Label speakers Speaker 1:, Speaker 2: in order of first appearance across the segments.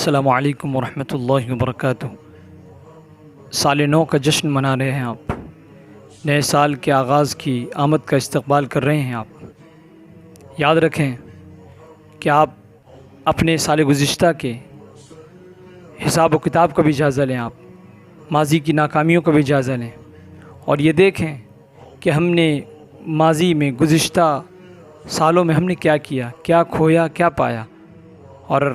Speaker 1: السلام علیکم ورحمۃ اللہ وبرکاتہ۔ سال نو کا جشن منا رہے ہیں آپ، نئے سال کے آغاز کی آمد کا استقبال کر رہے ہیں آپ۔ یاد رکھیں کہ آپ اپنے سال گزشتہ کے حساب و کتاب کا بھی جائزہ لیں، آپ ماضی کی ناکامیوں کا بھی جائزہ لیں اور یہ دیکھیں کہ ہم نے ماضی میں گزشتہ سالوں میں ہم نے کیا کیا، کیا کھویا، کیا پایا۔ اور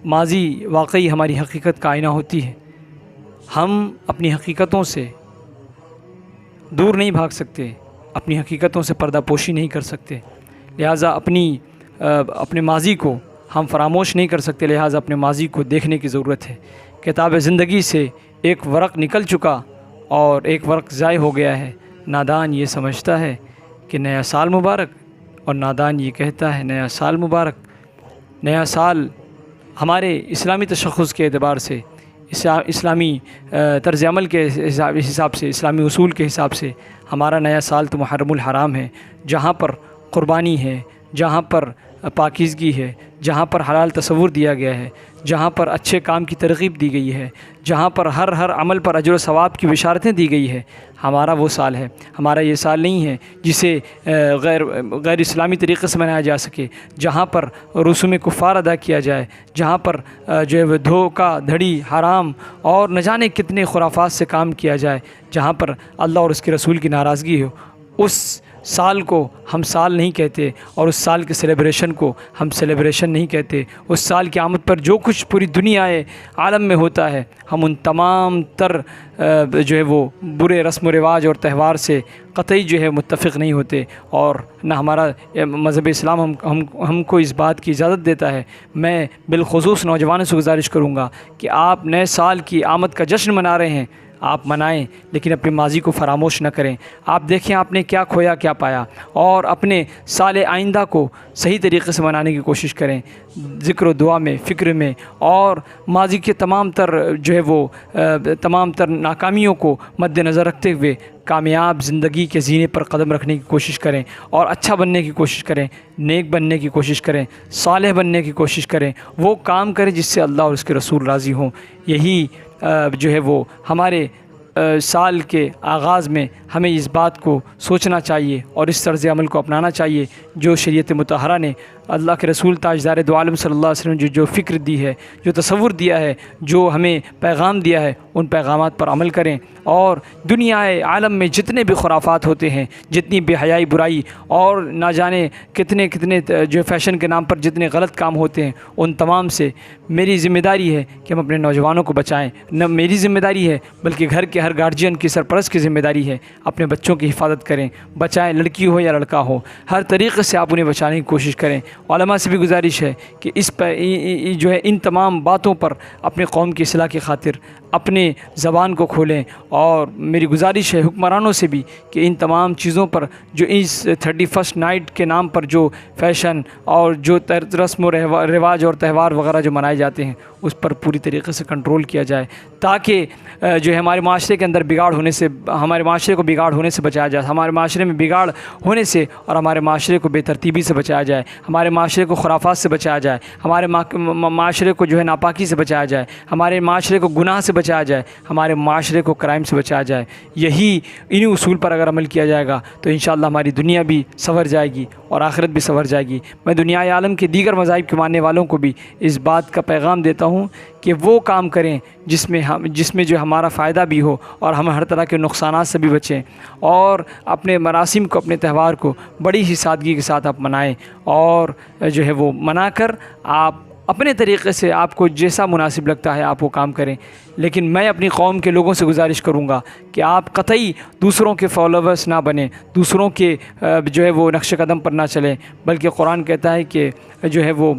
Speaker 1: ماضی واقعی ہماری حقیقت کا آئینہ ہوتی ہے۔ ہم اپنی حقیقتوں سے دور نہیں بھاگ سکتے، اپنی حقیقتوں سے پردہ پوشی نہیں کر سکتے، لہٰذا اپنے ماضی کو ہم فراموش نہیں کر سکتے، لہٰذا اپنے ماضی کو دیکھنے کی ضرورت ہے۔ کتاب زندگی سے ایک ورق نکل چکا اور ایک ورق ضائع ہو گیا ہے۔ نادان یہ سمجھتا ہے کہ نیا سال مبارک، اور نادان یہ کہتا ہے نیا سال مبارک۔ نیا سال ہمارے اسلامی تشخص کے اعتبار سے، اسلامی طرز عمل کے حساب سے، اسلامی اصول کے حساب سے ہمارا نیا سال تو محرم الحرام ہے، جہاں پر قربانی ہے، جہاں پر پاکیزگی ہے، جہاں پر حلال تصور دیا گیا ہے، جہاں پر اچھے کام کی ترغیب دی گئی ہے، جہاں پر ہر عمل پر اجر و ثواب کی بشارتیں دی گئی ہے، ہمارا وہ سال ہے۔ ہمارا یہ سال نہیں ہے جسے غیر اسلامی طریقے سے منایا جا سکے، جہاں پر رسوم کفار ادا کیا جائے، جہاں پر جو ہے وہ دھوکہ دھڑی، حرام اور نہ جانے کتنے خرافات سے کام کیا جائے، جہاں پر اللہ اور اس کے رسول کی ناراضگی ہو۔ اس سال کو ہم سال نہیں کہتے، اور اس سال کے سیلیبریشن کو ہم سیلیبریشن نہیں کہتے۔ اس سال کی آمد پر جو کچھ پوری دنیا عالم میں ہوتا ہے، ہم ان تمام تر جو ہے وہ برے رسم و رواج اور تہوار سے قطعی جو ہے متفق نہیں ہوتے، اور نہ ہمارا مذہب اسلام ہم کو اس بات کی اجازت دیتا ہے۔ میں بالخصوص نوجوانوں سے گزارش کروں گا کہ آپ نئے سال کی آمد کا جشن منا رہے ہیں، آپ منائیں، لیکن اپنے ماضی کو فراموش نہ کریں۔ آپ دیکھیں آپ نے کیا کھویا، کیا پایا، اور اپنے سال آئندہ کو صحیح طریقے سے منانے کی کوشش کریں، ذکر و دعا میں، فکر میں، اور ماضی کے تمام تر جو ہے وہ تمام تر ناکامیوں کو مد نظر رکھتے ہوئے کامیاب زندگی کے زینے پر قدم رکھنے کی کوشش کریں، اور اچھا بننے کی کوشش کریں، نیک بننے کی کوشش کریں، صالح بننے کی کوشش کریں، وہ کام کریں جس سے اللہ اور اس کے رسول راضی ہوں۔ یہی جو ہے وہ ہمارے سال کے آغاز میں ہمیں اس بات کو سوچنا چاہیے اور اس طرز عمل کو اپنانا چاہیے جو شریعت مطہرہ نے، اللہ کے رسول تاجدار دو عالم صلی اللہ علیہ وسلم جو فکر دی ہے، جو تصور دیا ہے، جو ہمیں پیغام دیا ہے، ان پیغامات پر عمل کریں، اور دنیا عالم میں جتنے بھی خرافات ہوتے ہیں، جتنی بے حیائی، برائی اور نہ جانے کتنے جو فیشن کے نام پر جتنے غلط کام ہوتے ہیں، ان تمام سے میری ذمہ داری ہے کہ ہم اپنے نوجوانوں کو بچائیں۔ نہ میری ذمہ داری ہے بلکہ گھر کے ہر گارجین کی، سرپرست کی ذمہ داری ہے، اپنے بچوں کی حفاظت کریں، بچائیں، لڑکی ہو یا لڑکا ہو، ہر طریقے سے آپ انہیں بچانے کی کوشش کریں۔ علماء سے بھی گزارش ہے کہ جو ہے ان تمام باتوں پر اپنے قوم کی اصلاح کی خاطر اپنے زبان کو کھولیں، اور میری گزارش ہے حکمرانوں سے بھی کہ ان تمام چیزوں پر جو اس 31 نائٹ کے نام پر جو فیشن اور جو رسم و رواج اور تہوار وغیرہ جو منائے جاتے ہیں، اس پر پوری طریقے سے کنٹرول کیا جائے، تاکہ جو ہے ہمارے معاشرے کے اندر ہمارے معاشرے کو بگاڑ ہونے سے بچایا جائے، ہمارے معاشرے میں بگاڑ ہونے سے اور ہمارے معاشرے کو بے ترتیبی سے بچایا جائے، ہمارے معاشرے کو خرافات سے بچایا جائے، ہمارے معاشرے کو جو ہے ناپاکی سے بچایا جائے، ہمارے معاشرے کو گناہ سے بچایا جائے، ہمارے معاشرے کو کرائم سے بچایا جائے۔ انہی اصول پر اگر عمل کیا جائے گا تو انشاءاللہ ہماری دنیا بھی سنور جائے گی اور آخرت بھی سنور جائے گی۔ میں دنیا عالم کے دیگر مذاہب کے ماننے والوں کو بھی اس بات کا پیغام دیتا ہوں کہ وہ کام کریں جس میں جو ہمارا فائدہ بھی ہو، اور ہم ہر طرح کے نقصانات سے بھی بچیں، اور اپنے مراسم کو، اپنے تہوار کو بڑی ہی سادگی کے ساتھ آپ منائیں، اور جو ہے وہ منا کر آپ اپنے طریقے سے آپ کو جیسا مناسب لگتا ہے آپ وہ کام کریں۔ لیکن میں اپنی قوم کے لوگوں سے گزارش کروں گا کہ آپ قطعی دوسروں کے فالوورس نہ بنیں، دوسروں کے جو ہے وہ نقش قدم پر نہ چلیں، بلکہ قرآن کہتا ہے کہ جو ہے وہ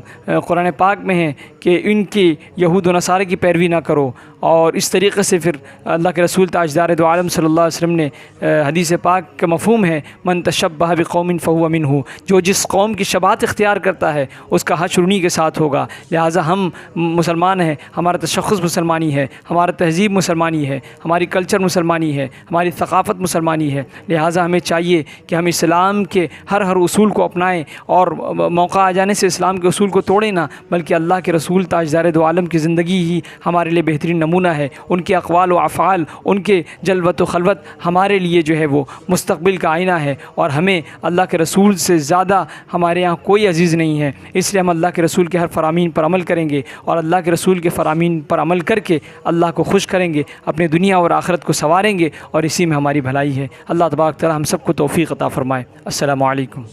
Speaker 1: قرآن پاک میں ہے کہ ان کی یہود و نصارہ کی پیروی نہ کرو، اور اس طریقے سے پھر اللہ کے رسول تاجدار دو عالم صلی اللہ علیہ وسلم نے حدیث پاک کا مفہوم ہے من تشبہ بقوم فہو منہ، جو جس قوم کی شباہت اختیار کرتا ہے اس کا حشر انہی کے ساتھ ہوگا۔ لہٰذا ہم مسلمان ہیں، ہمارا تشخص مسلمانی ہے، ہمارا تہذیب مسلمانی ہے، ہماری کلچر مسلمانی ہے، ہماری ثقافت مسلمانی ہے۔ لہٰذا ہمیں چاہیے کہ ہم اسلام کے ہر اصول کو اپنائیں، اور موقع آ جانے سے اسلام کے اصول کو توڑیں نہ، بلکہ اللہ کے رسول تاجدار دو عالم کی زندگی ہی ہمارے لیے بہترین نمونہ ہے، ان کے اقوال و افعال، ان کے جلوت و خلوت ہمارے لیے جو ہے وہ مستقبل کا آئینہ ہے، اور ہمیں اللہ کے رسول سے زیادہ ہمارے یہاں کوئی عزیز نہیں ہے۔ اس لیے ہم اللہ کے رسول کے ہر فرامین پر عمل کریں گے، اور اللہ کے رسول کے فرامین پر عمل کر کے اللہ کو خوش کریں گے، اپنے دنیا اور آخرت کو سنواریں گے، اور اسی میں ہماری بھلائی ہے۔ اللہ تبارک تعالی ہم سب کو توفیق عطا فرمائے۔ السلام علیکم۔